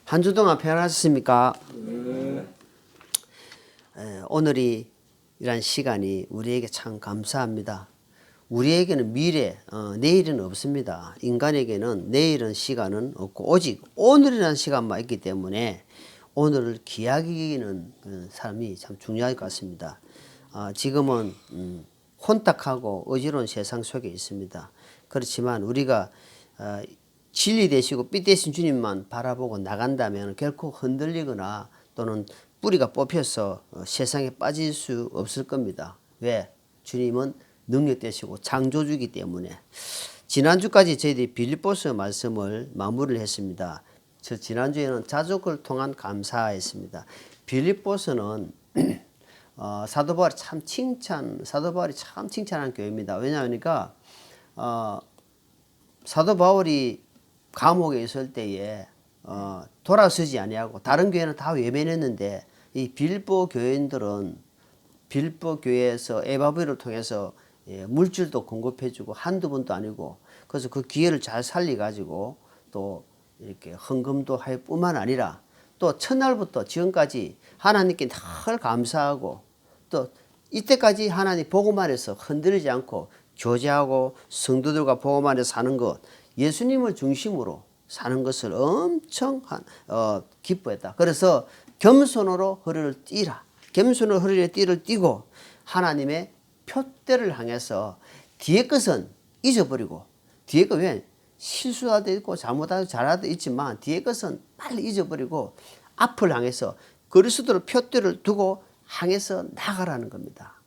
한 주 동안 평안하셨습니까? 오늘이란 시간이 우리에게 참 감사합니다. 우리에게는 미래, 내일은 없습니다. 인간에게는 내일은 시간은 없고 오직 오늘이라는 시간만 있기 때문에 오늘을 귀하게 여기는 삶이 참 중요할 것 같습니다. 지금은 혼탁하고 어지러운 세상 속에 있습니다. 그렇지만 우리가 진리 되시고 빛 되신 주님만 바라보고 나간다면 결코 흔들리거나 또는 뿌리가 뽑혀서 세상에 빠질 수 없을 겁니다. 왜? 주님은 능력 되시고 창조주이기 때문에. 지난주까지 저희들이 빌립보서 말씀을 마무리를 했습니다. 저 지난주에는 자족을 통한 감사했습니다. 빌립보서는 사도 바울이 참 칭찬한 교회입니다. 왜냐하니까 사도 바울이 감옥에 있을 때에 돌아서지 아니하고 다른 교회는 다 외면했는데 이 빌립보 교인들은 빌립보 교회에서 에바브를 통해서 물질도 공급해주고 한두 번도 아니고 그래서 그 기회를 잘 살려가지고 또 이렇게 헌금도 할 뿐만 아니라 또 첫날부터 지금까지 하나님께 늘 감사하고 또 이때까지 하나님 복음 안에서 흔들리지 않고 교제하고 성도들과 복음 안에서 사는 것 예수님을 중심으로 사는 것을 엄청 기뻐했다. 그래서 겸손으로 허리를 띠라. 겸손으로 허리에 띠를 띠고 하나님의 표대를 향해서 뒤에 것은 잊어버리고 뒤에 것 왜 실수하도 있고 잘못하도 잘하도 있지만 뒤에 것은 빨리 잊어버리고 앞을 향해서 그리스도를 표대를 두고 향해서 나가라는 겁니다.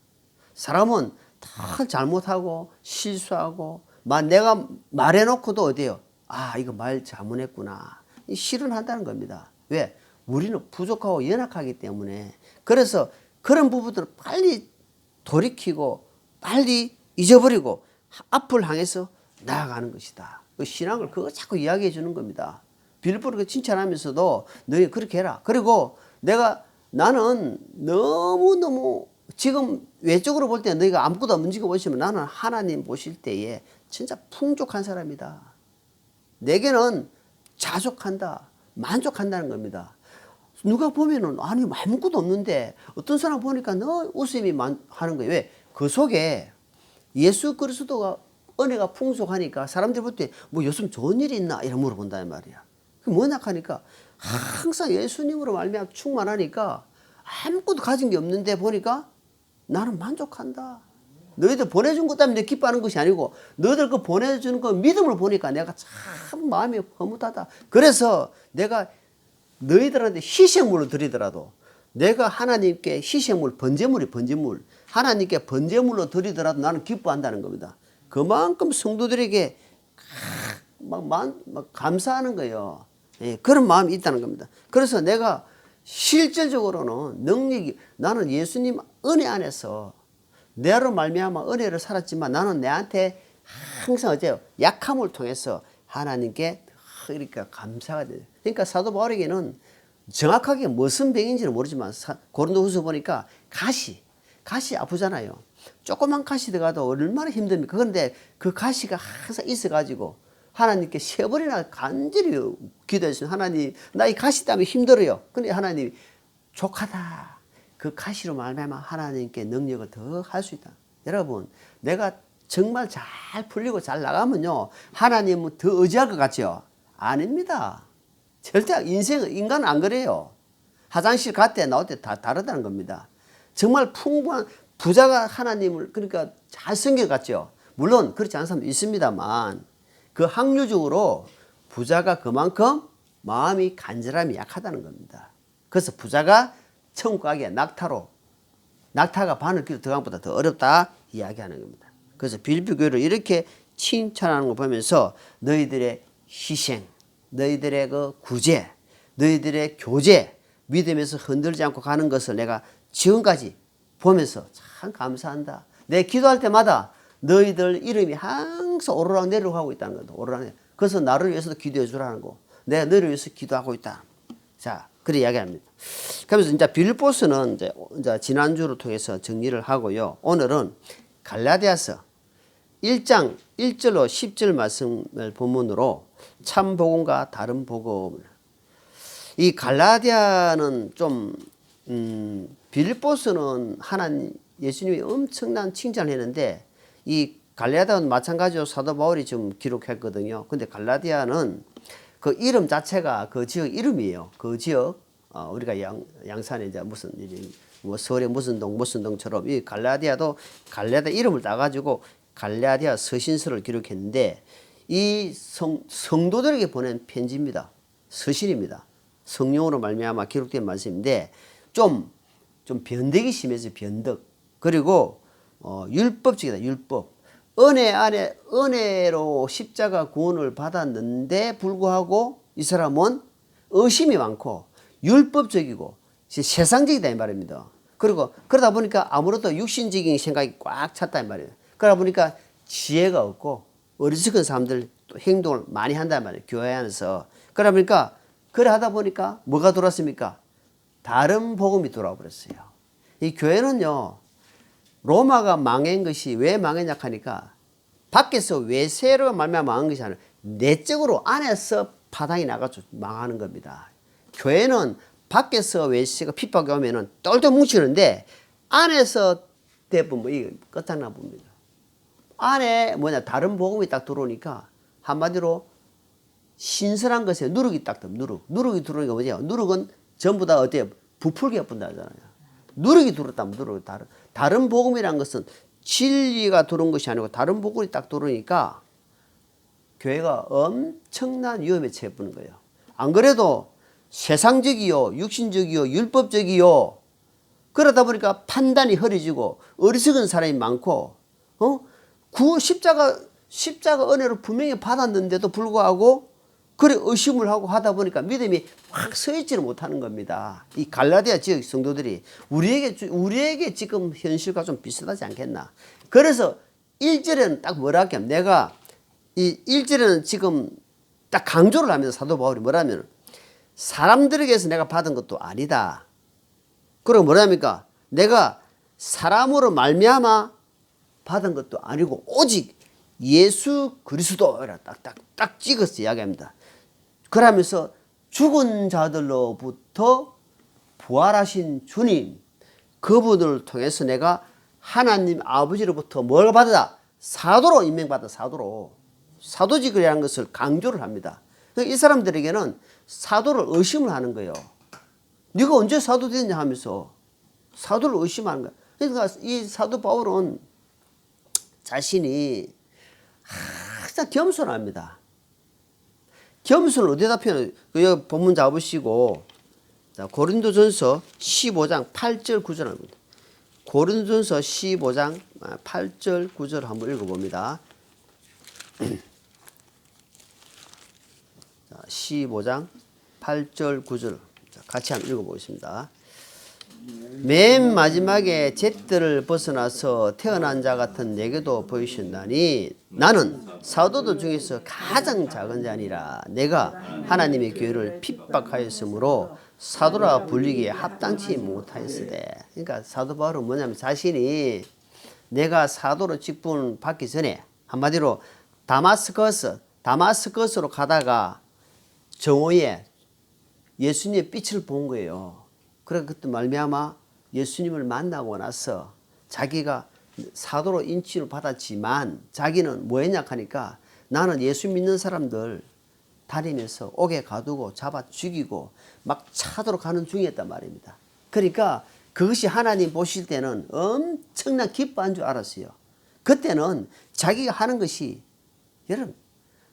사람은 다 잘못하고 실수하고 내가 말해놓고도 어디요? 이거 말 잘못했구나. 실언한다는 겁니다. 왜? 우리는 부족하고 연약하기 때문에 그래서 그런 부분들을 빨리 돌이키고 빨리 잊어버리고 앞을 향해서 나아가는 것이다. 그 신앙을 그거 자꾸 이야기해 주는 겁니다. 빌립보를 칭찬하면서도 너희 그렇게 해라. 그리고 나는 너무너무 지금 외적으로 볼 때 너희가 아무것도 없는 지금 보시면 나는 하나님 보실 때에 진짜 풍족한 사람이다. 내게는 자족한다. 만족한다는 겁니다. 누가 보면은 아무것도 없는데 어떤 사람 보니까 너 웃음이 하는 거예요. 왜? 그 속에 예수 그리스도가 은혜가 풍족하니까 사람들이 볼 때 뭐 요즘 좋은 일이 있나 이런 물어본단 말이야. 뭐냐 하니까 항상 예수님으로 말미암아 충만하니까 아무것도 가진 게 없는데 보니까 나는 만족한다. 너희들 보내준 것 때문에 기뻐하는 것이 아니고 너희들 그 보내주는 그 믿음을 보니까 내가 참 마음이 허무하다. 그래서 내가 너희들한테 희생물을 드리더라도 내가 하나님께 희생물 번제물이 번제물 하나님께 번제물로 드리더라도 나는 기뻐한다는 겁니다. 그만큼 성도들에게 막 감사하는 거예요. 그런 마음이 있다는 겁니다. 그래서 내가 실질적으로는 나는 예수님 은혜 안에서 내로 말미암아 은혜를 살았지만 나는 내한테 항상 약함을 통해서 하나님께 이렇게 감사가 돼요. 그러니까 사도 바울에게는 정확하게 무슨 병인지는 모르지만 고린도후서 보니까 가시 아프잖아요. 조그만 가시 들어가도 얼마나 힘듭니까? 그런데 그 가시가 항상 있어가지고 하나님께 3번이나 간절히 기도했어요. 하나님 나 이 가시 때문에 힘들어요. 근데 하나님이 족하다. 그 가시로 말미암아 하나님께 능력을 더 할 수 있다. 여러분 내가 정말 잘 풀리고 잘 나가면요 하나님은 더 의지할 것 같죠? 아닙니다. 절대 인간은 안 그래요. 화장실 갈 때 나올 때 다 다르다는 겁니다. 정말 풍부한 부자가 하나님을 그러니까 잘 섬겨갔죠. 물론 그렇지 않은 사람도 있습니다만 그 확률적으로 부자가 그만큼 마음이 간절함이 약하다는 겁니다. 그래서 부자가 천국 가기에 낙타가 바늘길로 들어간 것보다 더 어렵다 이야기하는 겁니다. 그래서 빌립보 교회를 이렇게 칭찬하는 거 보면서 너희들의 희생, 너희들의 그 구제, 너희들의 교제, 믿음에서 흔들지 않고 가는 것을 내가 지금까지 보면서 참 감사한다. 내 기도할 때마다 너희들 이름이 항상 오르락 내리락 있다는 거다. 오르락. 그래서 나를 위해서도 기도해 주라는 거. 내가 너를 위해서 기도하고 있다. 자, 그렇게 이야기합니다. 그러면서 이제 빌립보서는 이제 지난주를 통해서 정리를 하고요. 오늘은 갈라디아서 1장 1절로 10절 말씀을 본문으로 참 복음과 다른 복음. 이 갈라디아는 좀 빌립보서는 예수님이 엄청난 칭찬을 했는데 이 갈라디아는 마찬가지로 사도 바울이 좀 기록했거든요. 근데 갈라디아는 그 이름 자체가 그 지역 이름이에요. 그 지역 우리가 양산에 이제 무슨 뭐 서울에 무슨 동처럼 이 갈라디아도 갈라디아 이름을 따가지고 갈라디아 서신서를 기록했는데 이 성도들에게 보낸 편지입니다. 서신입니다. 성령으로 말미암아 기록된 말씀인데 좀 변덕이 심해서 변덕. 그리고 율법적이다. 율법. 은혜 안에 은혜로 십자가 구원을 받았는데 불구하고 이 사람은 의심이 많고 율법적이고 세상적이다 이 말입니다. 그리고 그러다 보니까 아무래도 육신적인 생각이 꽉 찼다 이 말이에요. 그러다 보니까 지혜가 없고 어리석은 사람들 또 행동을 많이 한단 말이에요. 교회 안에서. 그러다 보니까 그래 하다 보니까 뭐가 돌았습니까? 다른 복음이 돌아와 버렸어요. 이 교회는요. 로마가 망한 것이 왜 망했냐 하니까 밖에서 외세로 말미암아 망한 것이 아니라 내적으로 안에서 파당이 나가서 망하는 겁니다. 교회는 밖에서 외세가 핍박이 오면은 똘똘 뭉치는데 안에서 대부분 뭐 이게 끝장나 봅니다. 안에 다른 복음이 딱 들어오니까 한마디로 신선한 것에 누룩이 딱 듭니다. 누룩이 들어오니까 뭐죠? 누룩은 전부 다 어때요? 부풀게 분다 하잖아요. 누룩이 들어왔다면 누룩이 다른 복음이란 것은 진리가 들어온 것이 아니고 다른 복음이 딱 들어오니까 교회가 엄청난 위험에 처해보는 거예요. 안 그래도 세상적이요, 육신적이요, 율법적이요. 그러다 보니까 판단이 흐려지고 어리석은 사람이 많고, 십자가 은혜로 분명히 받았는데도 불구하고 그래 의심을 하고 하다 보니까 믿음이 확 서있지를 못하는 겁니다. 이 갈라디아 지역 성도들이 우리에게 지금 현실과 좀 비슷하지 않겠나. 그래서 1절에는 딱 뭐라 할게요. 내가 이 1절에는 지금 딱 강조를 하면서 사도 바울이 뭐라면 사람들에게서 내가 받은 것도 아니다. 그리고 뭐랍니까? 내가 사람으로 말미암아 받은 것도 아니고 오직 예수 그리스도라 딱 찍어서 이야기합니다. 그러면서 죽은 자들로부터 부활하신 주님 그분을 통해서 내가 하나님 아버지로부터 뭘 받았다? 사도로 임명받아. 사도직이라는 것을 강조를 합니다. 이 사람들에게는 사도를 의심을 하는 거예요. 네가 언제 사도 됐냐 하면서 사도를 의심하는 거야. 그러니까 이 사도 바울은 자신이 항상 겸손합니다. 겸손을 어디다 표현해요? 여기 본문 잡으시고 자, 고린도전서 15장 8절 9절 합니다. 고린도전서 15장 8절 9절 한번 읽어봅니다. 15장 8절 9절 같이 한번 읽어보겠습니다. 맨 마지막에 잿들을 벗어나서 태어난 자 같은 내게도 보이신다니 나는 사도들 중에서 가장 작은 자니라. 내가 하나님의 교회를 핍박하였으므로 사도라 불리기에 합당치 못하였으되. 그러니까 사도 바울은 뭐냐면 자신이 내가 사도로 직분 받기 전에 한마디로 다마스커스로 가다가 정오에 예수님의 빛을 본 거예요. 그래 그때 말미암아 예수님을 만나고 나서 자기가 사도로 인치를 받았지만 자기는 뭐 했냐 하니까 나는 예수 믿는 사람들 다니면서 옥에 가두고 잡아 죽이고 막 차도록 하는 중이었단 말입니다. 그러니까 그것이 하나님 보실 때는 엄청난 기뻐한 줄 알았어요. 그때는 자기가 하는 것이 여러분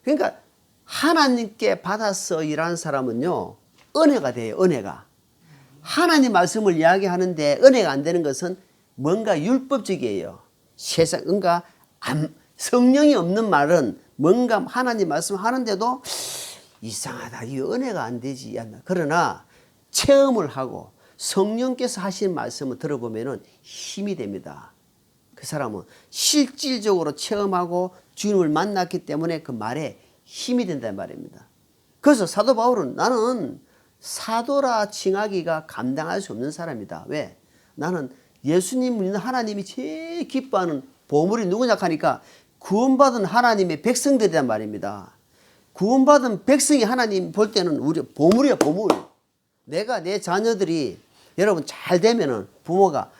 그러니까 하나님께 받아서 일하는 사람은요 은혜가 돼요. 은혜가. 하나님 말씀을 이야기하는데 은혜가 안 되는 것은 뭔가 율법적이에요. 그러니까 성령이 없는 말은 뭔가 하나님 말씀 하는데도 이상하다. 이 은혜가 안 되지. 그러나 체험을 하고 성령께서 하신 말씀을 들어보면 힘이 됩니다. 그 사람은 실질적으로 체험하고 주님을 만났기 때문에 그 말에 힘이 된다는 말입니다. 그래서 사도 바울은 나는 사도라 칭하기가 감당할 수 없는 사람이다. 왜? 나는 예수님 믿는 하나님이 제일 기뻐하는 보물이 누구냐 하니까 구원받은 하나님의 백성들이란 말입니다. 구원받은 백성이 하나님 볼 때는 우리 보물이야 보물. 내가 내 자녀들이 여러분 잘 되면은 부모가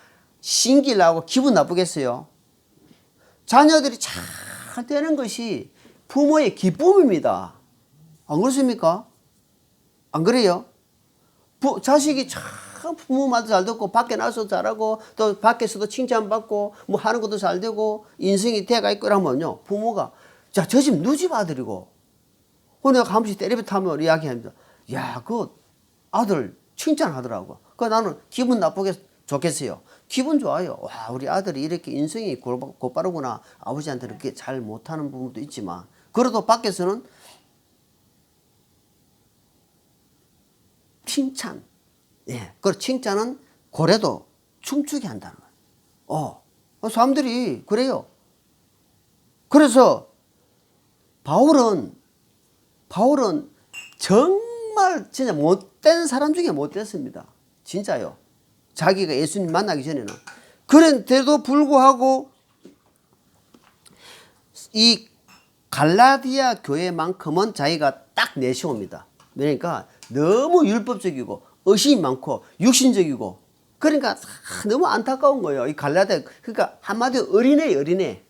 신기를 하고 기분 나쁘겠어요? 자녀들이 잘 되는 것이 부모의 기쁨입니다. 안 그렇습니까? 안 그래요? 자식이 참 부모 말도 잘 듣고 밖에 나가서 잘하고 또 밖에서도 칭찬받고 뭐 하는 것도 잘 되고 인생이 돼가 있고 이러면요 부모가 자, 저 집 누 집 아들이고 내가 한 번씩 때리비 타면 이야기합니다. 야, 그 아들 칭찬하더라고. 그 나는 기분 나쁘게 좋겠어요. 기분 좋아요. 와, 우리 아들이 이렇게 인생이 곧바르구나. 아버지한테 이렇게 잘 못하는 부분도 있지만 그래도 밖에서는 칭찬. 예. 그 칭찬은 고래도 춤추게 한다는 거예요. 사람들이 그래요. 그래서 바울은 정말 진짜 못된 사람 중에 못됐습니다. 진짜요. 자기가 예수님 만나기 전에는. 그런데도 불구하고 이 갈라디아 교회만큼은 자기가 딱 내세웁니다. 그러니까 너무 율법적이고 의심이 많고 육신적이고 그러니까 너무 안타까운 거예요. 이 갈라디아 그러니까 한마디로 어린애.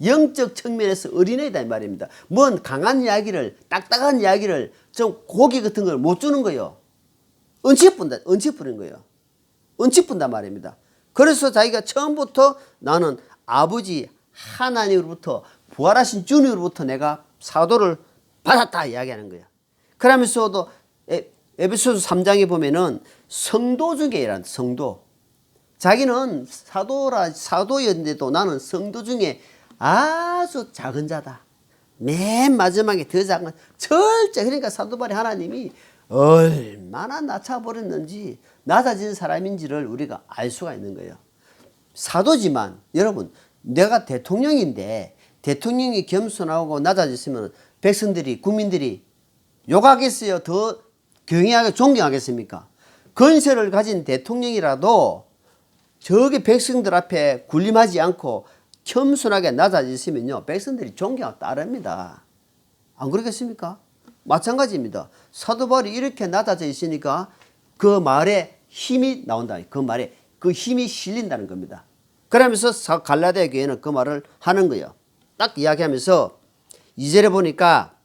영적 측면에서 어린애다 이 말입니다. 뭔 강한 이야기를 딱딱한 이야기를 좀 고기 같은 걸 못 주는 거예요. 은치 뿌린 거예요. 은치 뿐단 말입니다. 그래서 자기가 처음부터 나는 아버지 하나님으로부터 부활하신 주님으로부터 내가 사도를 받았다 이야기하는 거예요. 그러면서도 에베소서 3장에 보면은 성도 중에 일한 성도. 자기는 사도였는데도 나는 성도 중에 아주 작은 자다. 맨 마지막에 더 작은 그러니까 사도 바울이 하나님이 얼마나 낮춰버렸는지 낮아진 사람인지를 우리가 알 수가 있는 거예요. 사도지만 여러분 내가 대통령인데 대통령이 겸손하고 낮아졌으면 백성들이 국민들이 욕하겠어요? 더 경외하게 존경하겠습니까? 권세를 가진 대통령이라도 저기 백성들 앞에 군림하지 않고 겸손하게 낮아졌으면요 백성들이 존경하고 따릅니다. 안 그러겠습니까? 마찬가지입니다. 사도 바울이 이렇게 낮아져 있으니까 그 말에 힘이 나온다. 그 말에 그 힘이 실린다는 겁니다. 그러면서 갈라디아 교회는 그 말을 하는 거예요. 딱 이야기하면서 2절에 보니까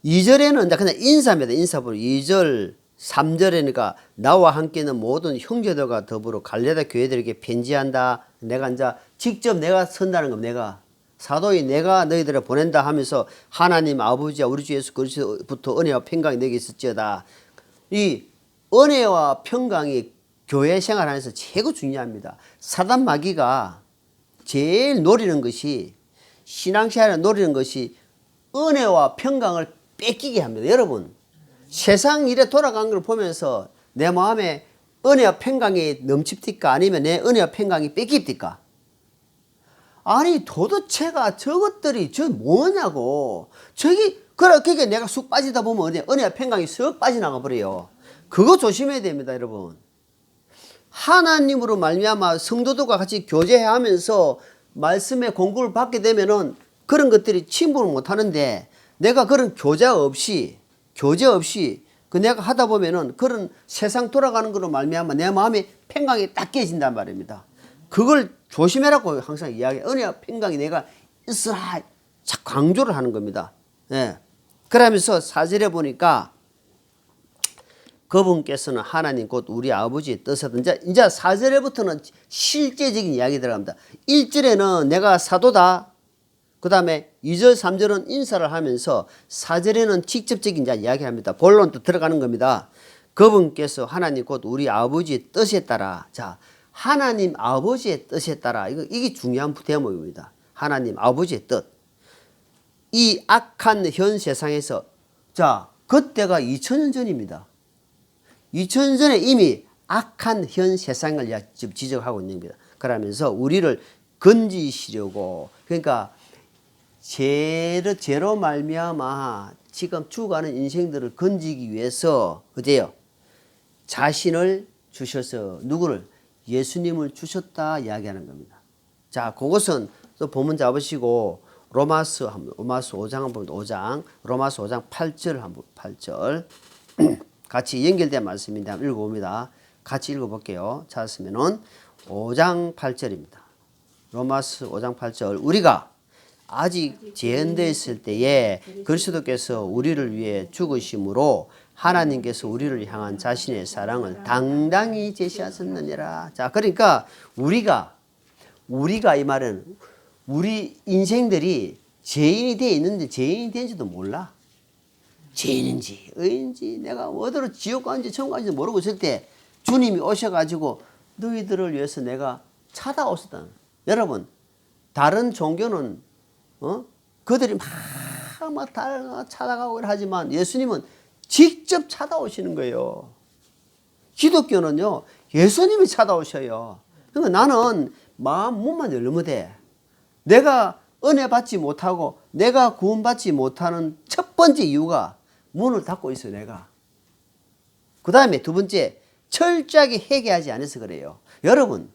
2절에는 그냥 인사입니다. 인사부로 2절 3절에니까 나와 함께는 모든 형제들과 더불어 갈라디아 교회들에게 편지한다. 내가 이제 직접 내가 선다는 겁니다. 내가 사도인 내가 너희들을 보낸다 하면서 하나님 아버지와 우리 주 예수 그리스도부터 은혜와 평강이 너에게 있을지어다. 이 은혜와 평강이 교회 생활 안에서 최고 중요합니다. 사단 마귀가 제일 노리는 것이 신앙생활을 노리는 것이 은혜와 평강을 뺏기게 합니다. 여러분 세상 일에 돌아간 걸 보면서 내 마음에 은혜와 평강이 넘칩니까? 아니면 내 은혜와 평강이 뺏깁니까? 아니 도대체가 저것들이 저 뭐냐고. 그렇게 내가 쑥 빠지다 보면 은혜와 평강이 쑥 빠져나가 버려요. 그거 조심해야 됩니다. 여러분 하나님으로 말미암아 성도들과 같이 교제하면서 말씀의 공부를 받게 되면은 그런 것들이 침범을 못 하는데 내가 그런 교제 없이 그 내가 하다 보면은 그런 세상 돌아가는 거로 말미암아 내 마음에 평강이 딱 깨진단 말입니다. 그걸 조심해라고 항상 은혜와 평강이 내가 있으라 강조를 하는 겁니다. 예. 그러면서 4절에 보니까 그분께서는 하나님 곧 우리 아버지의 뜻을 이제 4절에부터는 실제적인 이야기 들어갑니다. 1절에는 내가 사도다. 그 다음에 2절 3절은 인사를 하면서 4절에는 직접적인 이야기합니다. 본론도 들어가는 겁니다. 그분께서 하나님 곧 우리 아버지의 뜻에 따라 자 하나님 아버지의 뜻에 따라 이게 중요한 대목입니다. 하나님 아버지의 뜻. 이 악한 현 세상에서 자 그때가 2000년 전입니다. 2000년 전에 이미 악한 현 세상을 지적하고 있는 겁니다. 그러면서 우리를 건지시려고 그러니까 죄로 말미암아 지금 죽어가는 인생들을 건지기 위해서 어때요? 자신을 주셔서 누구를? 예수님을 주셨다 이야기하는 겁니다. 자, 그것은 또 본문 잡으시고 로마서 5장 한번 5장 로마서 5장 8절 한번 8절 같이 연결된 말씀인데 한번 읽어봅니다. 같이 읽어볼게요. 찾았으면은 5장 8절입니다. 로마서 5장 8절 우리가 아직 죄인되어 있을 때에 그리스도께서 우리를 위해 죽으심으로 하나님께서 우리를 향한 자신의 사랑을 당당히 제시하셨느니라. 자, 그러니까 우리가 이 말은 우리 인생들이 죄인이 되어 있는데 죄인이 된지도 몰라. 죄인인지 의인지 내가 어디로 지옥 가는지 천국 가는지 모르고 있을 때 주님이 오셔가지고 너희들을 위해서 내가 찾아오셨다. 여러분 다른 종교는 그들이 막 찾아가고 하지만 예수님은 직접 찾아오시는 거예요. 기독교는요 예수님이 찾아오셔요. 그러니까 나는 문만 열면 돼. 내가 은혜 받지 못하고 내가 구원받지 못하는 첫 번째 이유가 문을 닫고 있어요. 내가. 그 다음에 두 번째 철저하게 회개하지 않아서 그래요. 여러분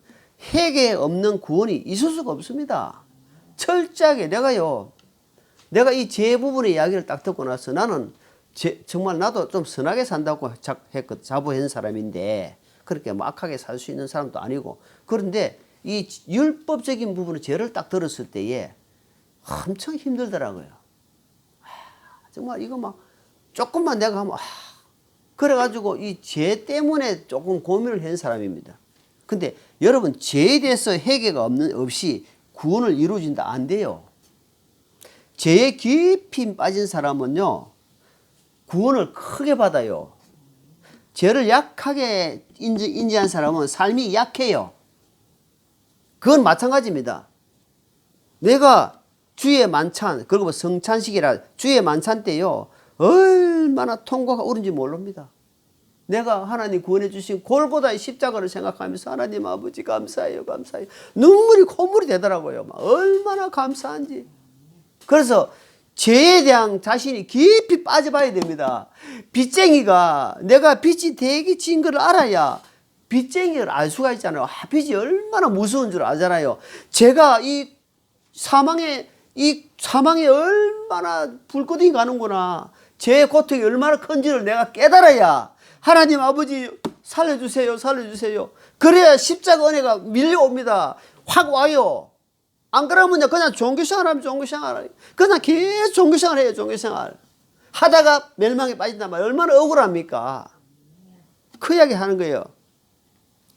회개 없는 구원이 있을 수가 없습니다. 철저하게 내가 이 죄 부분의 이야기를 딱 듣고 나서 나는 정말 나도 좀 선하게 산다고 자부한 사람인데 그렇게 뭐 악하게 살 수 있는 사람도 아니고 그런데 이 율법적인 부분의 죄를 딱 들었을 때에 엄청 힘들더라고요. 정말 이거 막 조금만 내가 하면 그래가지고 이 죄 때문에 조금 고민을 한 사람입니다. 근데 여러분 죄에 대해서 회개가 없이 구원을 이루어진다 안 돼요. 죄에 깊이 빠진 사람은요 구원을 크게 받아요. 죄를 약하게 인지한 사람은 삶이 약해요. 그건 마찬가지입니다. 내가 주의 만찬 그리고 성찬식이라 주의 만찬 때요 얼마나 통곡하고 울은지 모릅니다. 내가 하나님 구원해 주신 골고다의 십자가를 생각하면서 하나님 아버지 감사해요 감사해요. 눈물이 콧물이 되더라고요. 얼마나 감사한지. 그래서 죄에 대한 자신이 깊이 빠져봐야 됩니다. 빚쟁이가 내가 빚이 되게 진 걸 알아야 빚쟁이를 알 수가 있잖아요. 빚이 얼마나 무서운 줄 알잖아요. 제가 이 사망에 얼마나 불꽃이 가는구나. 제 고통이 얼마나 큰지를 내가 깨달아야 하나님 아버지 살려주세요 살려주세요. 그래야 십자가 은혜가 밀려옵니다. 확 와요. 안 그러면요 그냥 종교생활 하면 종교생활 그냥 계속 종교생활 해요. 종교생활 하다가 멸망에 빠진단 말이에요. 얼마나 억울합니까? 그 이야기 하는 거예요.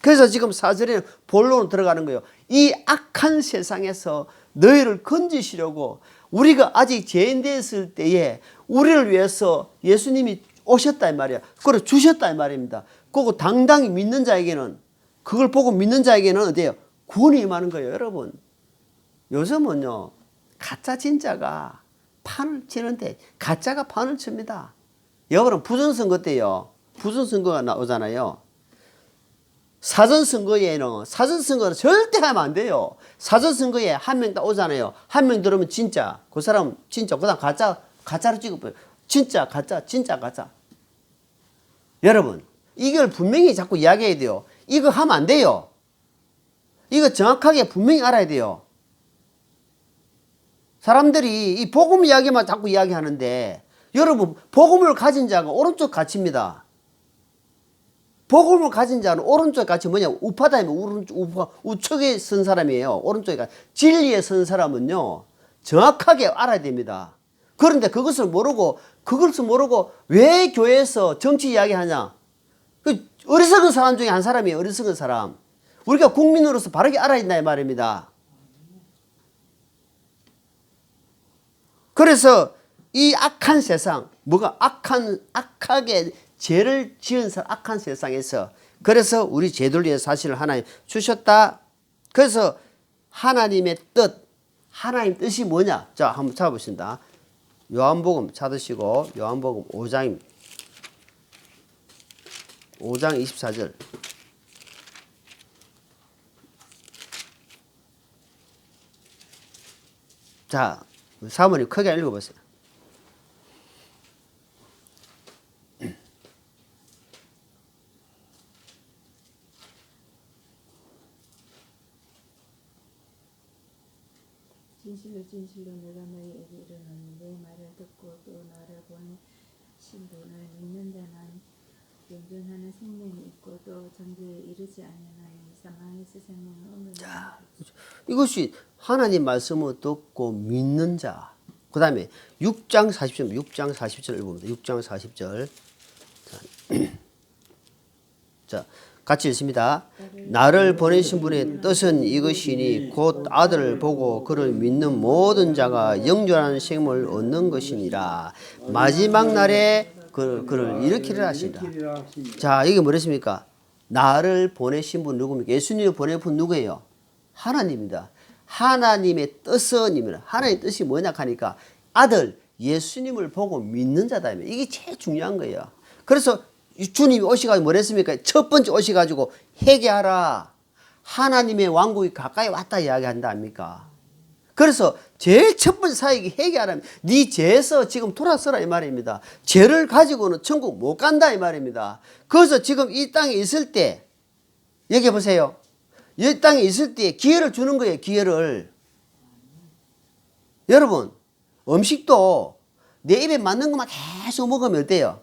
그래서 지금 4절에는 본론으로 들어가는 거예요. 이 악한 세상에서 너희를 건지시려고 우리가 아직 죄인 되었을 때에 우리를 위해서 예수님이 오셨다 이 말이야. 그걸 주셨다 이 말입니다. 그거 당당히 믿는 자에게는 그걸 보고 믿는 자에게는 어때요? 구원이 임하는 거예요. 여러분 요즘은요 가짜 진짜가 판을 치는데 가짜가 판을 칩니다. 여러분 부정선거 때요 부정선거가 나오잖아요. 사전선거에는 사전선거는 절대 하면 안 돼요. 사전선거에 한 명 딱 오잖아요. 한 명 들으면 진짜 그 사람 진짜 그 다음 가짜로 찍어버려요. 진짜 가짜 진짜 가짜. 여러분 이걸 분명히 자꾸 이야기해야 돼요. 이거 하면 안 돼요. 이거 정확하게 분명히 알아야 돼요. 사람들이 이 복음 이야기만 자꾸 이야기하는데 여러분 복음을 가진 자가 오른쪽 가치입니다. 복음을 가진 자는 오른쪽 가치 뭐냐 우파다면 우측에 선 사람이에요. 오른쪽에 가치. 진리에 선 사람은요 정확하게 알아야 됩니다. 그런데 그것을 모르고 왜 교회에서 정치 이야기하냐. 그 어리석은 사람 중에 한 사람이에요. 어리석은 사람. 우리가 국민으로서 바르게 알아야 된다 이 말입니다. 그래서 이 악한 세상 뭐가 악하게 죄를 지은 악한 세상에서 그래서 우리 죄들 위해 사실을 하나님 주셨다. 그래서 하나님의 뜻 하나님 뜻이 뭐냐. 자 한번 찾아보신다. 요한복음 찾으시고 요한복음 5장 24절 자 사모님 크게 읽어보세요. 진실로 내가 너희에게 이르노니 내 말을 듣고 또 나를 보내신 분을 믿는 자는 영존하는 생명이 있고 또 정죄에 이르지 아니하나니 사망에서 생명을 얻는 자. 이것이 하나님 말씀을 듣고 믿는 자. 그 다음에 6장 40절, 6장 40절 읽어봅니다. 6장 40절. 자, 같이 읽습니다. 나를 보내신 분의 뜻은 이것이니 곧 아들을 보고 그를 믿는 모든 자가 영존하는 생명을 얻는 것이니라. 마지막 날에 그를 일으키리라 하시니라. 자, 이게 뭐랬습니까? 나를 보내신 분 누굽니까? 예수님을 보낸 분 누구예요? 하나님입니다. 하나님의 뜻은 하나님의 뜻이 뭐냐 하니까 아들 예수님을 보고 믿는 자다. 이게 제일 중요한 거예요. 그래서 주님이 오셔가지고 뭐랬습니까? 첫 번째 오셔가지고 회개하라. 하나님의 왕국이 가까이 왔다 이야기한다 아닙니까? 그래서 제일 첫 번째 사역이 회개하라면 네 죄에서 지금 돌아서라 이 말입니다. 죄를 가지고는 천국 못 간다 이 말입니다. 그래서 지금 이 땅에 있을 때 얘기해 보세요. 이 땅에 있을 때 기회를 주는 거예요. 기회를. 여러분 음식도 내 입에 맞는 것만 계속 먹으면 어때요?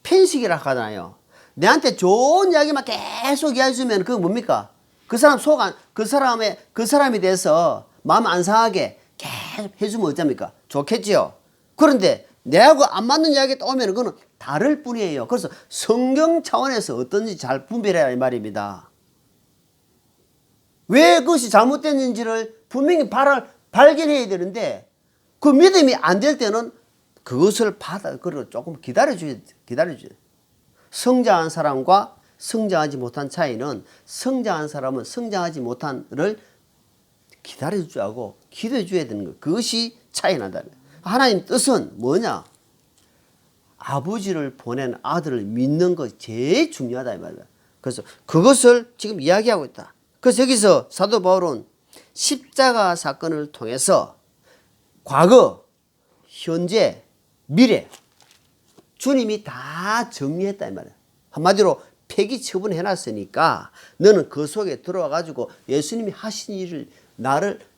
편식이라 하잖아요. 내한테 좋은 이야기만 계속 이야기해주면 그건 뭡니까? 그 사람 그 사람에 대해서 마음 안 상하게 계속 해주면 어쩝니까? 좋겠지요. 그런데 내하고 안 맞는 이야기 또 오면 그거는 다를 뿐이에요. 그래서 성경 차원에서 어떤지 잘 분별해야 이 말입니다. 왜 그것이 잘못됐는지를 분명히 발견해야 되는데 그 믿음이 안 될 때는 그것을 그리고 조금 기다려줘야. 성장한 사람과 성장하지 못한 차이는 성장한 사람은 성장하지 못한을 기다려주고 하고 기도해줘야 되는 거예요. 그것이 차이 난다. 하나님 뜻은 뭐냐? 아버지를 보낸 아들을 믿는 것 제일 중요하다 이 말이야. 그래서 그것을 지금 이야기하고 있다. 그래서 여기서 사도 바울은 십자가 사건을 통해서 과거, 현재, 미래 주님이 다 정리했다 이 말이야. 한마디로 폐기 처분해놨으니까 너는 그 속에 들어와 가지고 예수님이 하신 일을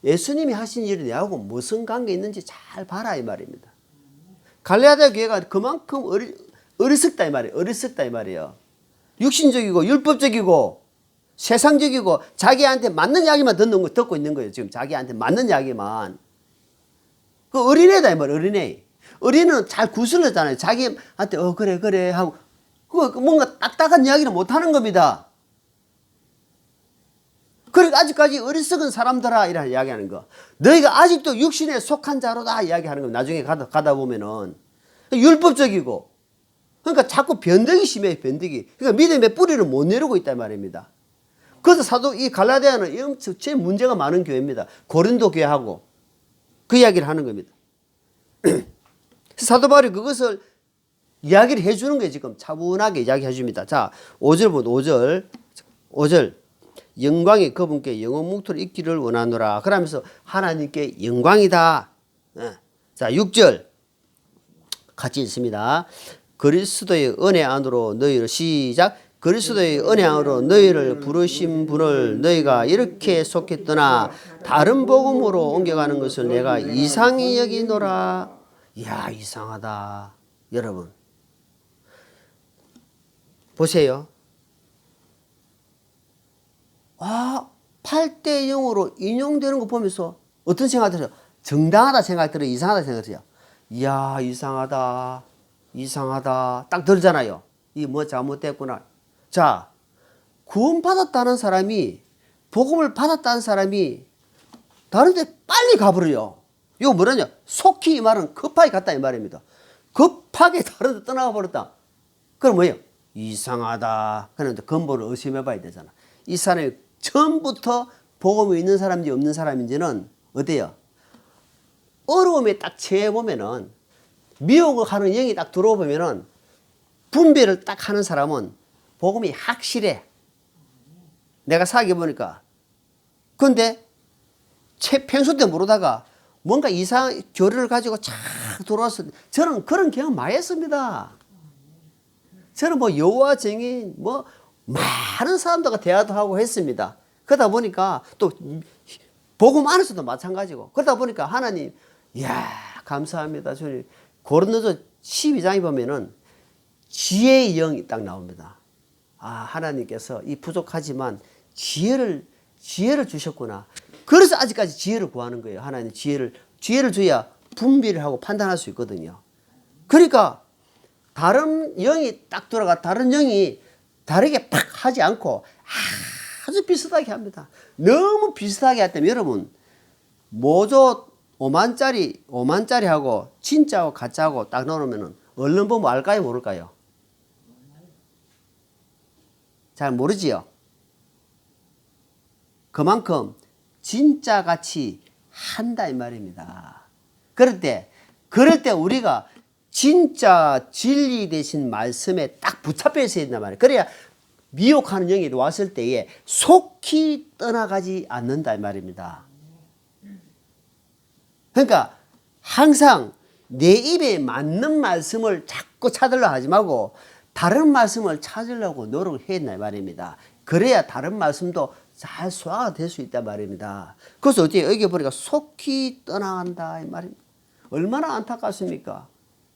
예수님이 하신 일이 내하고 무슨 관계 있는지 잘 봐라 이 말입니다. 갈라디아 교회가 그만큼 어리석다 이 말이에요. 어리석다 이 말이에요. 육신적이고 율법적이고 세상적이고 자기한테 맞는 이야기만 듣고 있는 거예요. 지금 자기한테 맞는 이야기만. 그 어린애다 이 말이에요. 어린애. 어린애는 잘 구슬렀잖아요. 자기한테 그래 하고 뭔가 딱딱한 이야기를 못하는 겁니다. 그러니까 아직까지 어리석은 사람들아 이라 이야기하는 거. 너희가 아직도 육신에 속한 자로다 이야기하는 겁니다. 나중에 가다 보면은 율법적이고 그러니까 자꾸 변덕이 심해요. 변덕이. 그러니까 믿음의 뿌리를 못 내리고 있단 말입니다. 그래서 사도 이 갈라디아는 제일 문제가 많은 교회입니다. 고린도 교회하고 그 이야기를 하는 겁니다. 사도 바울이 그것을 이야기를 해주는 거예요. 지금 차분하게 이야기해 줍니다. 자, 5절 보다 5절 영광이 그분께 영원묵토록 있기를 원하노라. 그러면서 하나님께 영광이다. 자, 6절 같이 읽습니다. 그리스도의 은혜 안으로 너희를 시작. 그리스도의 은혜 안으로 너희를 부르신 분을 너희가 이렇게 속했더나 다른 복음으로 옮겨가는 것을 내가 이상히 여기노라. 이야, 이상하다. 여러분 보세요. 8대 0으로 인용되는 거 보면서 어떤 생각 들어요? 정당하다 생각 들어요? 이상하다 생각 들어요? 이야, 이상하다. 딱 들잖아요. 이게 뭐 잘못됐구나. 자, 구원받았다는 사람이, 복음을 받았다는 사람이 다른 데 빨리 가버려요. 이거 뭐라냐? 속히 이 말은 급하게 갔다 이 말입니다. 급하게 다른 데 떠나가 버렸다. 그럼 뭐예요? 이상하다. 그런데 근본을 의심해 봐야 되잖아. 이 사람이 처음부터 복음이 있는 사람인지 없는 사람인지는 어때요? 어려움에 딱 처해 보면은 미혹을 하는 영이 딱 들어와 보면은 분별을 딱 하는 사람은 복음이 확실해. 내가 사귀어 보니까. 근데 평소 때 모르다가 뭔가 이상한 교류를 가지고 착 들어와서 저는 그런 경험 많이 했습니다. 저는 뭐 여호와 증인 많은 사람들과 대화도 하고 했습니다. 그러다 보니까 또 복음 안에서도 마찬가지고. 그러다 보니까 하나님, 이야, 감사합니다. 주님. 고린도서 12장에 보면은 지혜의 영이 딱 나옵니다. 아, 하나님께서 이 부족하지만 지혜를 주셨구나. 그래서 아직까지 지혜를 구하는 거예요. 하나님 지혜를 줘야 분별을 하고 판단할 수 있거든요. 그러니까 다른 영이 딱 돌아가 다른 영이 다르게 팍 하지 않고 아주 비슷하게 합니다. 너무 비슷하게 할 때면 여러분 모조 5만짜리하고 진짜하고 가짜하고 딱 넣어놓으면 얼른 보면 알까요 모를까요? 잘 모르지요. 그만큼 진짜같이 한다 이 말입니다. 그럴 때 우리가 진짜 진리 되신 말씀에 딱 붙잡혀 있어야 된단 말이에요. 그래야 미혹하는 영이 왔을 때에 속히 떠나가지 않는다 이 말입니다. 그러니까 항상 내 입에 맞는 말씀을 자꾸 찾으려고 하지 말고 다른 말씀을 찾으려고 노력을 해야 된다 이 말입니다. 그래야 다른 말씀도 잘 소화가 될 수 있단 말입니다. 그래서 어떻게 여기 보니까 속히 떠나간다 이 말입니다. 얼마나 안타깝습니까?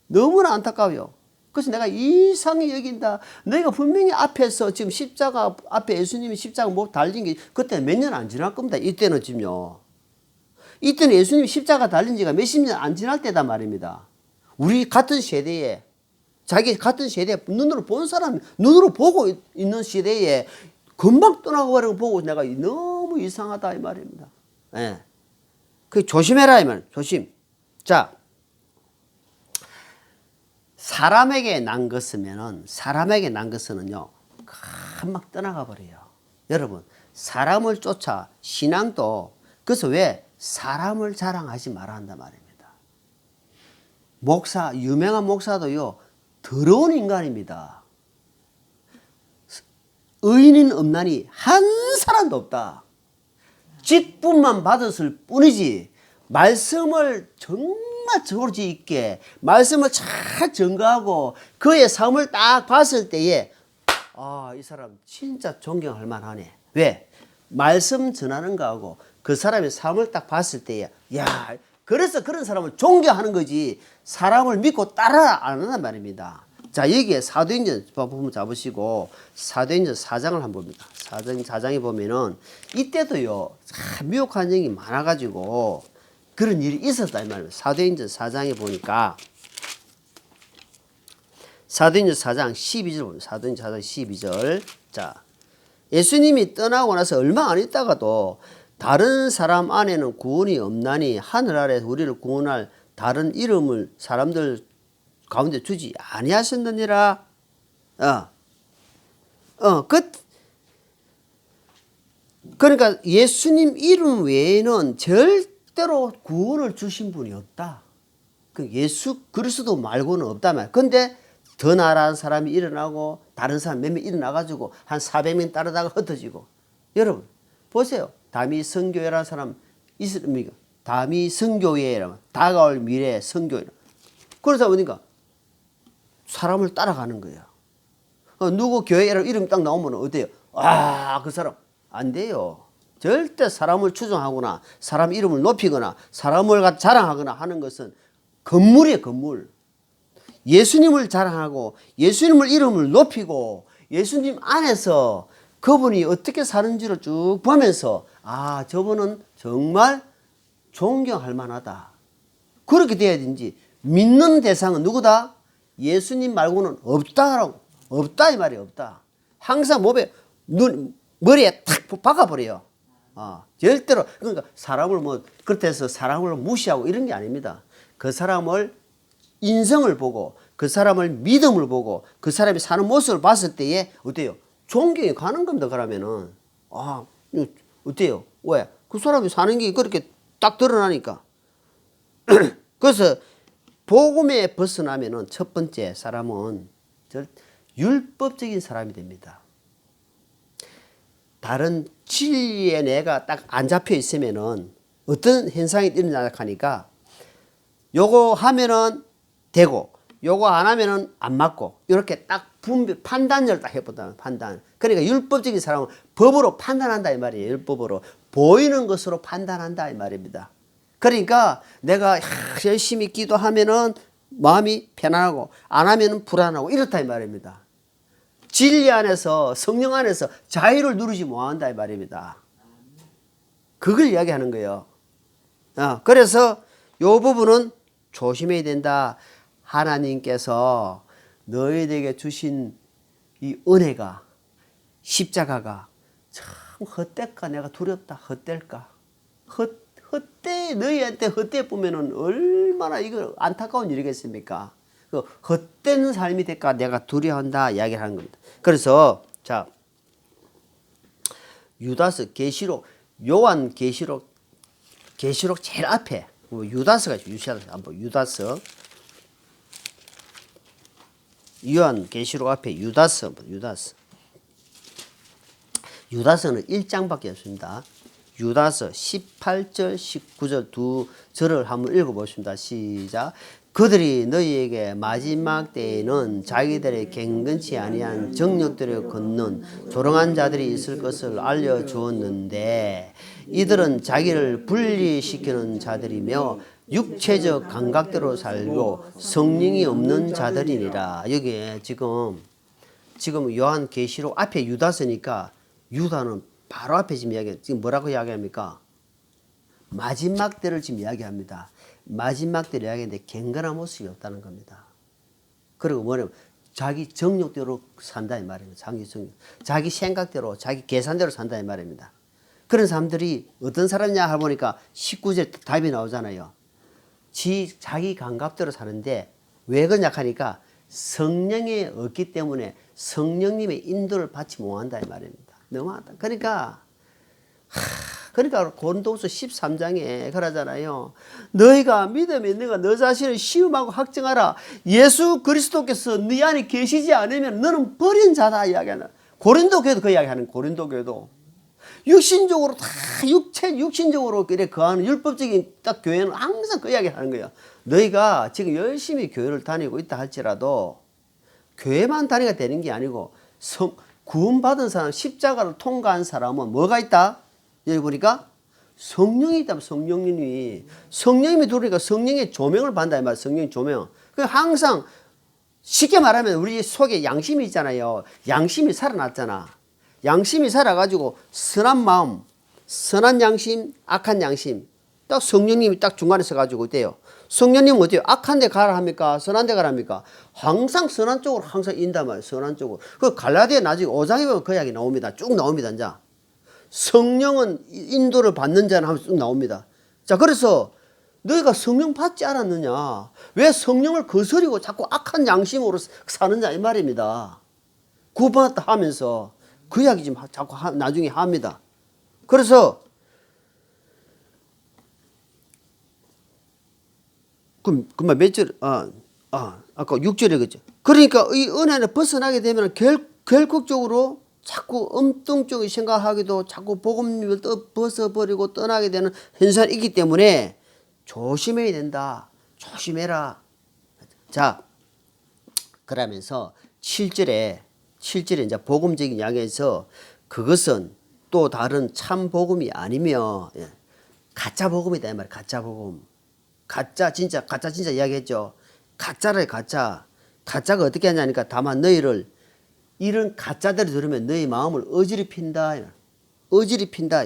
너무나 안타까워요. 그래서 내가 이상히 여긴다. 내가 분명히 앞에서 지금 십자가 앞에 예수님이 십자가 못 달린 게 그때 몇 년 안 지날 겁니다. 이때는 지금요. 이때는 예수님이 십자가 달린 지가 몇십 년 안 지날 때다 말입니다. 우리 같은 세대에 자기 같은 세대에 눈으로 본 사람 눈으로 보고 있는 시대에 금방 떠나고 가려고 보고 내가 너무 이상하다 이 말입니다. 예. 그 조심해라 이 말. 조심. 자. 사람에게 난 것은요, 금방 떠나가 버려요. 여러분, 사람을 쫓아, 신앙도, 그래서 왜 사람을 자랑하지 말아야 한단 말입니다. 유명한 목사도요, 더러운 인간입니다. 의인은 없나니 한 사람도 없다. 직분만 받았을 뿐이지, 말씀을 정말 저울지 있게 말씀을 잘 증거하고 그의 삶을 딱 봤을 때에 이 사람 진짜 존경할 만하네. 왜? 말씀 전하는 거하고 그 사람의 삶을 딱 봤을 때에 야, 그래서 그런 사람을 존경하는 거지 사람을 믿고 따라 안 한단 말입니다. 자, 여기에 사도행전 부분 잡으시고 사도행전 4장을 한번 봅니다. 4장에 보면은 이때도요 참 미혹한 영이 많아가지고 그런 일이 있었다 이 말입니다. 사도행전 4장에 보니까 사도행전 4장 12절 봅니다. 사도행전 4장 12절. 자, 예수님이 떠나고 나서 얼마 안 있다가도 다른 사람 안에는 구원이 없나니 하늘 아래 우리를 구원할 다른 이름을 사람들 가운데 주지 아니하셨느니라. 그러니까 예수님 이름 외에는 절대로 구원을 주신 분이 없다. 그 예수 그리스도 말고는 없다 말. 근데 더 나아라는 사람이 일어나고 다른 사람 몇 명 일어나가지고 한 400명 따르다가 흩어지고. 여러분 보세요. 다미 선교회라는 사람 있습니까? 다미 선교회라면 다가올 미래 선교회. 그러다 보니까 사람을 따라가는 거예요. 누구 교회 이름 딱 나오면 어때요? 그 사람 안 돼요. 절대 사람을 추종하거나 사람 이름을 높이거나 사람을 자랑하거나 하는 것은 건물이에요. 건물. 예수님을 자랑하고 예수님을 이름을 높이고 예수님 안에서 그분이 어떻게 사는지를 쭉 보면서 저분은 정말 존경할 만하다. 그렇게 돼야 되는지 믿는 대상은 누구다? 예수님 말고는 없다 이 말이에요. 없다. 항상 머리에 탁 박아버려요. 절대로. 그러니까 사람을 그렇다 해서 사람을 무시하고 이런 게 아닙니다. 그 사람을 인성을 보고 그 사람을 믿음을 보고 그 사람이 사는 모습을 봤을 때에 어때요? 존경이 가는 겁니다. 그러면은 어때요? 왜? 그 사람이 사는 게 그렇게 딱 드러나니까. 그래서 복음에 벗어나면은 첫 번째 사람은 율법적인 사람이 됩니다. 다른 진리에 내가 딱 안 잡혀 있으면은 어떤 현상이 일어나냐 하니까 요거 하면은 되고 요거 안 하면은 안 맞고 이렇게 딱 판단을 딱 해보다 판단. 그러니까 율법적인 사람은 법으로 판단한다 이 말이에요. 율법으로 보이는 것으로 판단한다 이 말입니다. 그러니까 내가 열심히 기도하면은 마음이 편안하고 안 하면은 불안하고 이렇다 이 말입니다. 진리 안에서 성령 안에서 자유를 누리지 못한다 이 말입니다. 그걸 이야기하는 거예요. 그래서 이 부분은 조심해야 된다. 하나님께서 너희에게 주신 이 은혜가 십자가가 참 헛될까 내가 두렵다 헛될까 헛돼 너희한테 헛돼 보면은 얼마나 이거 안타까운 일이겠습니까? 그 헛된 삶이 될까 내가 두려워한다 이야기를 하는 겁니다. 그래서 자 유다서 계시록 요한 계시록 제일 앞에 유다서가 유다서 요한 계시록 앞에 유다서는 1장밖에 없습니다. 유다서 18절 19절 두 절을 한번 읽어보십니다. 시작. 그들이 너희에게 마지막 때에는 자기들의 경건치 아니한 정욕들을 걷는 조롱한 자들이 있을 것을 알려주었는데 이들은 자기를 분리시키는 자들이며 육체적 감각대로 살고 성령이 없는 자들이니라. 여기에 지금 요한 계시록 앞에 유다서니까 유다는 바로 앞에 지금 뭐라고 이야기합니까? 마지막 때를 지금 이야기합니다. 마지막 때를 이야기하는데 경건한 모습이 없다는 겁니다. 그리고 뭐냐면 자기 정욕대로 산다 이 말입니다. 자기 생각대로 자기 계산대로 산다 이 말입니다. 그런 사람들이 어떤 사람이냐 하고 보니까 19절 답이 나오잖아요. 자기 감각대로 사는데 왜 그러냐 하니까 성령이 없기 때문에 성령님의 인도를 받지 못한다 이 말입니다. 너무하다. 그러니까 고린도후서 13장에 그러잖아요. 너희가 믿음이 있는가 너 자신을 시험하고 확증하라. 예수 그리스도께서 네 안에 계시지 않으면 너는 버린 자다 이야기하는. 고린도 교회도 그 이야기하는. 고린도 교회도 육신적으로 다 육신적으로 그래 거하는 율법적인 딱 교회는 항상 그 이야기하는 거예요. 너희가 지금 열심히 교회를 다니고 있다 할지라도 교회만 다니가 되는 게 아니고 구원받은 사람, 십자가를 통과한 사람은 뭐가 있다? 여기 보니까 성령이 있다. 성령님이 들어오니까 성령의 조명을 받는다 이 말. 성령의 조명. 그 항상 쉽게 말하면 우리 속에 양심이 있잖아요. 양심이 살아났잖아. 양심이 살아가지고 선한 마음, 선한 양심, 악한 양심. 딱 성령님이 딱 중간에 서가지고 있대요. 성령님은 어때요? 악한 데 가라 합니까? 선한 데 가라 합니까? 항상 선한 쪽으로 항상 인단 말이에요. 선한 쪽으로. 그 갈라디아 나중에 5장에 보면 그 이야기 나옵니다. 쭉 나옵니다. 이제. 성령은 인도를 받는 자는 하면서 쭉 나옵니다. 자, 그래서 너희가 성령 받지 않았느냐? 왜 성령을 거스리고 자꾸 악한 양심으로 사느냐? 이 말입니다. 구원받았다 하면서 그 이야기 지금 자꾸 나중에 합니다. 그래서 그만 몇 절? 아까 6절에 그죠. 그러니까 이 은혜를 벗어나게 되면 결국적으로 자꾸 엉뚱적인 생각하기도 자꾸 복음을 벗어버리고 떠나게 되는 현상이 있기 때문에 조심해야 된다. 조심해라. 자, 그러면서 7절에 이제 복음적인 이야기에서 그것은 또 다른 참 복음이 아니며 가짜 복음이다 이 말이야. 가짜 복음. 가짜 진짜 이야기했죠. 가짜래 가짜. 가짜가 어떻게 하냐니까 다만 너희를 이런 가짜들을 들으면 너희 마음을 어지럽힌다. 어지럽힌다.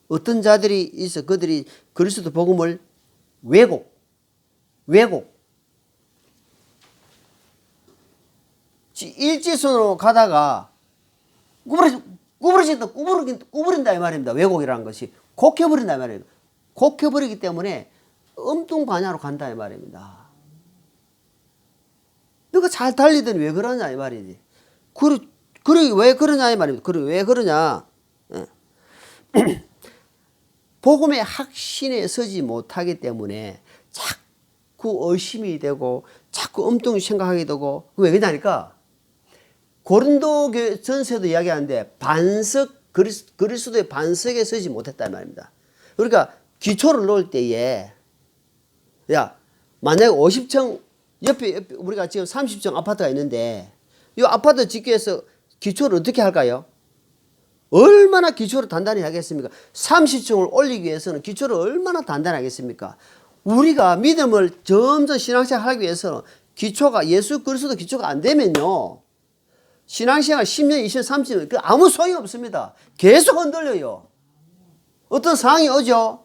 어떤 자들이 있어. 그들이 그리스도 복음을 왜곡. 일지선으로 가다가 구부린다 이 말입니다. 왜곡이라는 것이 곡혀버린다 이 말입니다. 곡혀버리기 때문에 엉뚱관야로 간다 이 말입니다. 너가 잘 달리더니 왜 그러냐 이 말이지. 그래 왜 그러냐 이 말입니다. 그래 왜 그러냐. 복음의 확신에 서지 못하기 때문에 자꾸 의심이 되고 자꾸 엉뚱히 생각하게 되고. 왜 그러냐니까 고린도 전서도 이야기하는데 그리스도의 반석에 서지 못했다 이 말입니다. 그러니까 기초를 놓을 때에 만약에 50층 옆에 우리가 지금 30층 아파트가 있는데 이 아파트 짓기 위해서 기초를 어떻게 할까요? 얼마나 기초를 단단히 하겠습니까? 30층을 올리기 위해서는 기초를 얼마나 단단히 하겠습니까? 우리가 믿음을 점점 신앙생활 하기 위해서는 기초가 예수 그리스도 기초가 안 되면요. 신앙생활 10년, 20년, 30년 아무 소용이 없습니다. 계속 흔들려요. 어떤 상황이 오죠.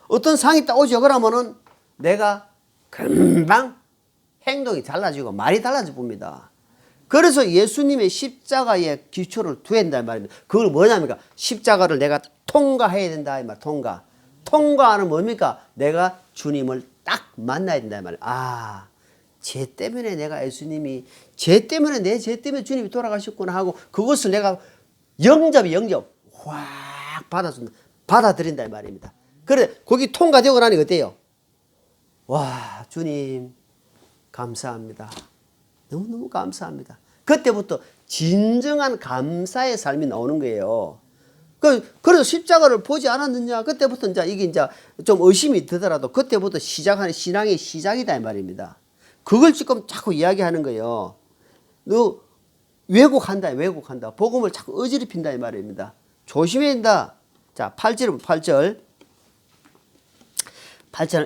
어떤 상황이 딱 오죠. 그러면은 내가 금방 행동이 달라지고 말이 달라져 봅니다. 그래서 예수님의 십자가의 기초를 두어야 된다 말입니다. 그걸 뭐냐니까 십자가를 내가 통과해야 된다 이 말. 통과하는 뭡니까? 내가 주님을 딱 만나야 된다 이 말. 아, 죄 때문에 내가 예수님이 죄 때문에 내 죄 때문에 주님이 돌아가셨구나 하고 그것을 내가 영접 확 받아들인다 이 말입니다. 그래 거기 통과되고 나니 어때요? 와, 주님 감사합니다. 너무너무 감사합니다. 그때부터 진정한 감사의 삶이 나오는 거예요. 그래서 십자가를 보지 않았느냐? 그때부터 이제 이게 이제 좀 의심이 들더라도 그때부터 시작하는 신앙의 시작이다 이 말입니다. 그걸 지금 자꾸 이야기하는 거예요. 너 왜곡한다. 복음을 자꾸 어지럽힌다 이 말입니다. 조심해야 된다. 자, 8절을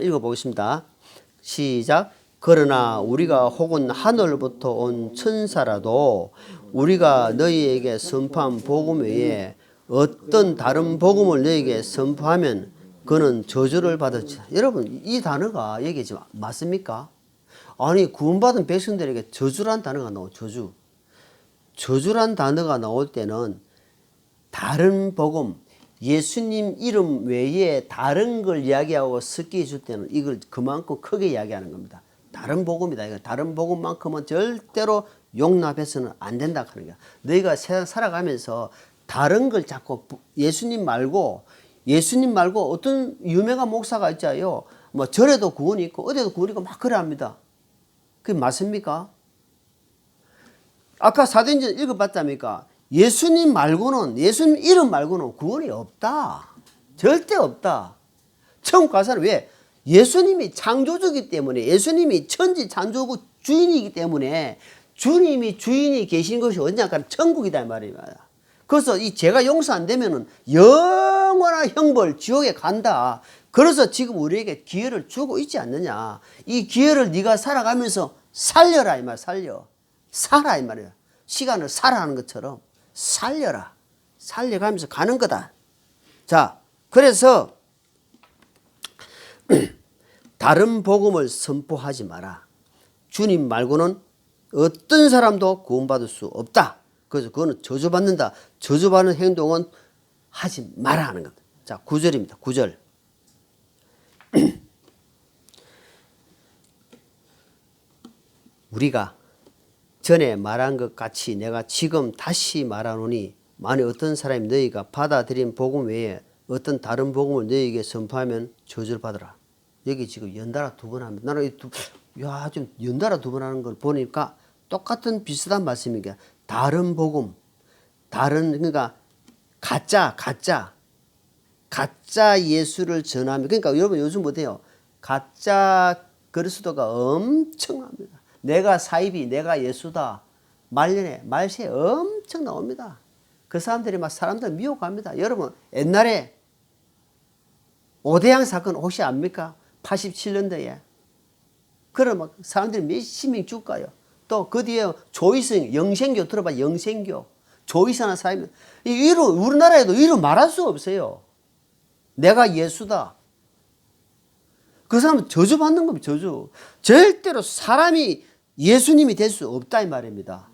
읽어보겠습니다. 시작. 그러나 우리가 혹은 하늘부터 온 천사라도 우리가 너희에게 선포한 복음 외에 어떤 다른 복음을 너희에게 선포하면 그는 저주를 받을지. 여러분 이 단어가 여기 지금 맞습니까? 아니 구원받은 백성들에게 저주란 단어가 나오죠. 저주란 단어가 나올 때는 다른 복음 예수님 이름 외에 다른 걸 이야기하고 섞여 줄 때는 이걸 그만큼 크게 이야기하는 겁니다. 다른 복음이다. 이거 다른 복음만큼은 절대로 용납해서는 안 된다 하는 거야. 너희가 세상 살아가면서 다른 걸 자꾸 예수님 말고 어떤 유명한 목사가 있잖아요. 뭐 절에도 구원이 있고 어디에도 구원이 있고 막 그래 합니다. 그게 맞습니까? 아까 사도행전 읽어봤답니까? 예수님 이름 말고는 구원이 없다. 절대 없다. 천국 가서는 왜? 예수님이 창조주이기 때문에 예수님이 천지 창조주 주인이기 때문에 주님이 주인이 계신 것이 언젠가 천국이다 이 말입니다. 그래서 이 죄가 용서 안 되면은 영원한 형벌 지옥에 간다. 그래서 지금 우리에게 기회를 주고 있지 않느냐. 이 기회를 네가 살아가면서 살려라 이 말. 살아 이 말이야. 시간을 살아가는 것처럼 살려가면서 가는 거다. 자, 그래서 다른 복음을 선포하지 마라. 주님 말고는 어떤 사람도 구원받을 수 없다. 그래서 그거는 저주받는다. 저주받는 행동은 하지 마라 하는 겁니다. 자, 9절입니다. 9절. 우리가 전에 말한 것 같이 내가 지금 다시 말하노니 만일 어떤 사람이 너희가 받아들인 복음 외에 어떤 다른 복음을 너희에게 선포하면 저주를 받으라. 여기 지금 연달아 두 번 합니다. 나는 좀 연달아 두 번 하는 걸 보니까 똑같은 비슷한 말씀이니까 다른 복음, 그러니까 가짜 예수를 전하면 그러니까 여러분 요즘 못해요. 가짜 그리스도가 엄청납니다. 내가 사이비, 내가 예수다. 말세 엄청 나옵니다. 그 사람들이 막 사람들 미혹합니다. 여러분 옛날에 오대양 사건 혹시 압니까? 87년도에. 그럼 막 사람들이 몇십 명 죽어요. 또 그 뒤에 조이성, 영생교 들어봐. 영생교. 조이성하는 사람이 우리나라에도 이루 말할 수 없어요. 내가 예수다. 그 사람은 저주받는 겁니다. 저주. 절대로 사람이 예수님이 될 수 없다 이 말입니다.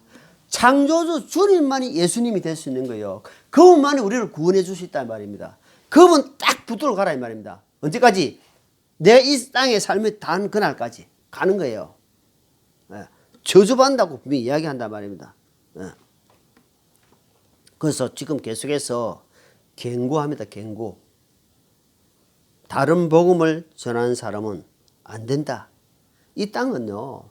창조주 주님만이 예수님이 될 수 있는 거예요. 그분만이 우리를 구원해 줄 수 있다 이 말입니다. 그분 딱 붙들고 가라 이 말입니다. 언제까지? 내 이 땅의 삶이 단 그날까지 가는 거예요. 저주받는다고 분명히 이야기한단 말입니다. 그래서 지금 계속해서 경고합니다. 경고. 다른 복음을 전하는 사람은 안 된다. 이 땅은요.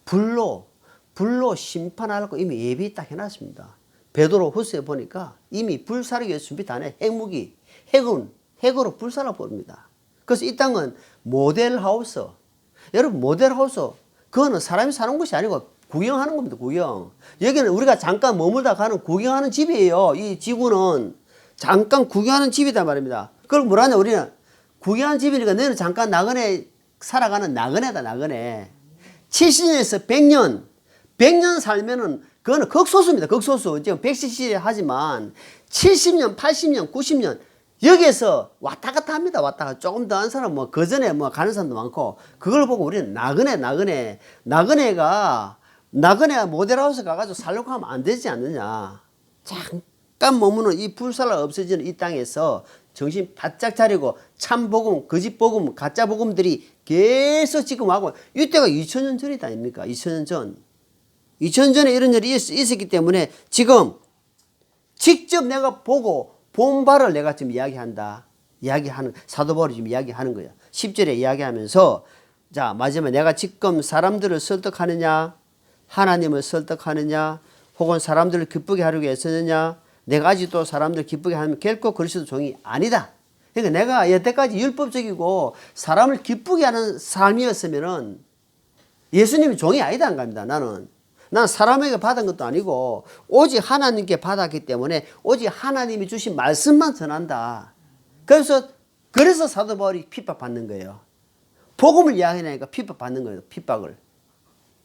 불로 심판하려고 이미 예비 딱 해놨습니다. 베드로 후서에 보니까 이미 불사르기 준비 다 해. 핵으로 불살아 버립니다. 그래서 이 땅은 모델하우스. 여러분 모델하우스 그거는 사람이 사는 것이 아니고 구경하는 겁니다. 구경. 여기는 우리가 잠깐 머물다 가는 구경하는 집이에요. 이 지구는 잠깐 구경하는 집이단 말입니다. 그걸 뭐라냐, 우리는 구경하는 집이니까 너는 잠깐 나그네 살아가는 나그네다, 나그네. 70년에서 100년, 100년 살면은 그거는 극소수입니다. 극소수. 지금 100cc 하지만 70년, 80년, 90년 여기에서 왔다 갔다 합니다. 왔다 갔다. 조금 더 한 사람 뭐 그 전에 뭐 가는 사람도 많고 그걸 보고 우리는 나그네가 모델하우스 가가지고 살려고 하면 안 되지 않느냐. 잠깐 머무는 이 불살라 없어지는 이 땅에서 정신 바짝 차리고 참복음, 거짓복음, 가짜복음들이 계속 지금 하고 이때가 2000년 전이다 아닙니까? 2000년 전. 2000년 전에 이런 일이 있었기 때문에 지금 직접 내가 보고 본 바를 내가 지금 이야기하는 사도 바울이 지금 이야기하는 거예요. 10절에 이야기하면서 자, 마지막에 내가 지금 사람들을 설득하느냐, 하나님을 설득하느냐, 혹은 사람들을 기쁘게 하려고 애쓰느냐, 내가 아직도 사람들을 기쁘게 하면 결코 그리스도 종이 아니다. 그러니까 내가 여태까지 율법적이고 사람을 기쁘게 하는 삶이었으면은 예수님이 종이 아니다 안 갑니다. 나는 사람에게 받은 것도 아니고 오직 하나님께 받았기 때문에 오직 하나님이 주신 말씀만 전한다. 그래서 사도 바울이 핍박받는 거예요. 복음을 이야기하니까 핍박받는 거예요. 핍박을.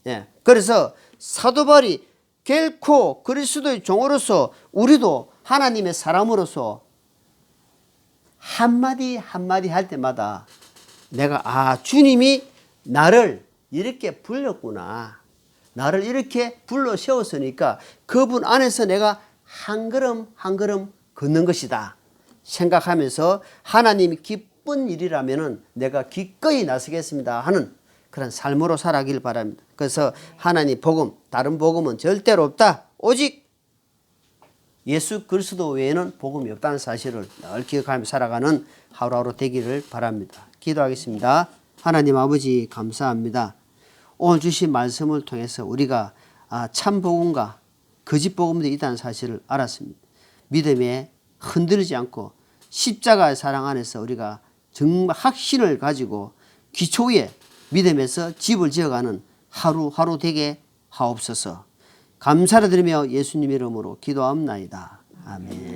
예. 그래서 사도 바울이 결코 그리스도의 종으로서 우리도 하나님의 사람으로서 한마디 한마디 할 때마다 내가 주님이 나를 이렇게 불렀구나. 나를 이렇게 불러 세웠으니까 그분 안에서 내가 한 걸음 한 걸음 걷는 것이다 생각하면서 하나님이 기쁜 일이라면은 내가 기꺼이 나서겠습니다 하는 그런 삶으로 살아가길 바랍니다. 그래서 하나님 복음, 다른 복음은 절대로 없다. 오직 예수 그리스도 외에는 복음이 없다는 사실을 늘 기억하며 살아가는 하루하루 되기를 바랍니다. 기도하겠습니다. 하나님 아버지 감사합니다. 오늘 주신 말씀을 통해서 우리가 참 복음과 거짓 복음도 있다는 사실을 알았습니다. 믿음에 흔들리지 않고 십자가의 사랑 안에서 우리가 정말 확신을 가지고 기초 위에 믿음에서 집을 지어가는 하루하루 되게 하옵소서. 감사를 드리며 예수님 이름으로 기도합나이다. 아멘.